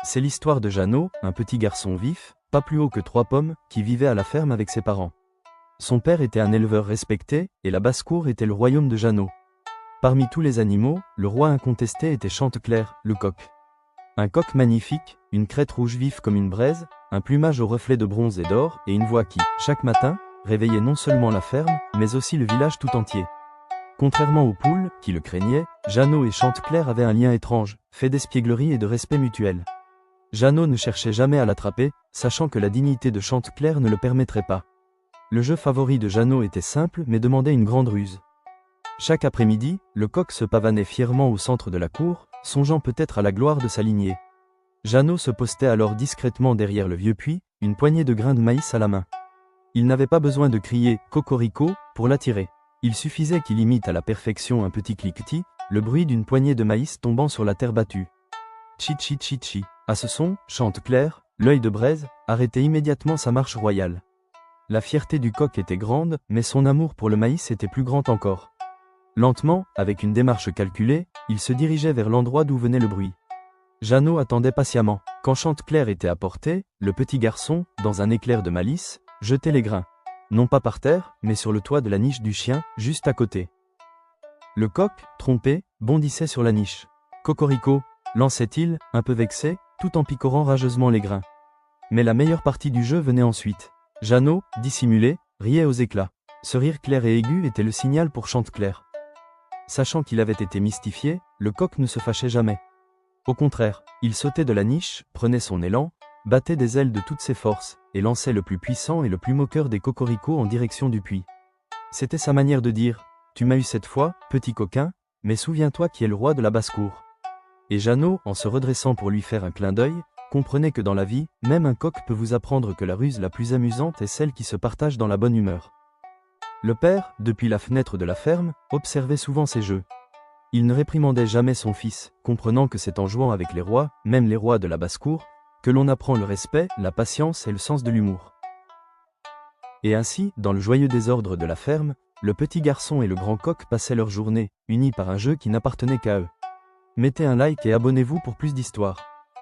C'est l'histoire de Jeannot, un petit garçon vif, pas plus haut que 3 pommes, qui vivait à la ferme avec ses parents. Son père était un éleveur respecté, et la basse-cour était le royaume de Jeannot. Parmi tous les animaux, le roi incontesté était Chanteclair, le coq. Un coq magnifique, une crête rouge vive comme une braise, un plumage au reflet de bronze et d'or, et une voix qui, chaque matin, réveillait non seulement la ferme, mais aussi le village tout entier. Contrairement aux poules, qui le craignaient, Jeannot et Chanteclair avaient un lien étrange, fait d'espièglerie et de respect mutuel. Jeannot ne cherchait jamais à l'attraper, sachant que la dignité de Chanteclair ne le permettrait pas. Le jeu favori de Jeannot était simple mais demandait une grande ruse. Chaque après-midi, le coq se pavanait fièrement au centre de la cour, songeant peut-être à la gloire de sa lignée. Jeannot se postait alors discrètement derrière le vieux puits, une poignée de grains de maïs à la main. Il n'avait pas besoin de crier « Cocorico » pour l'attirer. Il suffisait qu'il imite à la perfection un petit cliquetis, le bruit d'une poignée de maïs tombant sur la terre battue. Chi. À ce son, Chanteclair, l'œil de braise, arrêtait immédiatement sa marche royale. La fierté du coq était grande, mais son amour pour le maïs était plus grand encore. Lentement, avec une démarche calculée, il se dirigeait vers l'endroit d'où venait le bruit. Jeannot attendait patiemment. Quand Chanteclair était à portée, le petit garçon, dans un éclair de malice, jetait les grains. Non pas par terre, mais sur le toit de la niche du chien, juste à côté. Le coq, trompé, bondissait sur la niche. Cocorico, lançait-il, un peu vexé, tout en picorant rageusement les grains. Mais la meilleure partie du jeu venait ensuite. Jeannot, dissimulé, riait aux éclats. Ce rire clair et aigu était le signal pour Chanteclair. Sachant qu'il avait été mystifié, le coq ne se fâchait jamais. Au contraire, il sautait de la niche, prenait son élan, battait des ailes de toutes ses forces, et lançait le plus puissant et le plus moqueur des cocoricots en direction du puits. C'était sa manière de dire « Tu m'as eu cette fois, petit coquin, mais souviens-toi qui est le roi de la basse-cour ». Et Jeannot, en se redressant pour lui faire un clin d'œil, comprenait que dans la vie, même un coq peut vous apprendre que la ruse la plus amusante est celle qui se partage dans la bonne humeur. Le père, depuis la fenêtre de la ferme, observait souvent ces jeux. Il ne réprimandait jamais son fils, comprenant que c'est en jouant avec les rois, même les rois de la basse-cour, que l'on apprend le respect, la patience et le sens de l'humour. Et ainsi, dans le joyeux désordre de la ferme, le petit garçon et le grand coq passaient leur journée, unis par un jeu qui n'appartenait qu'à eux. Mettez un like et abonnez-vous pour plus d'histoires.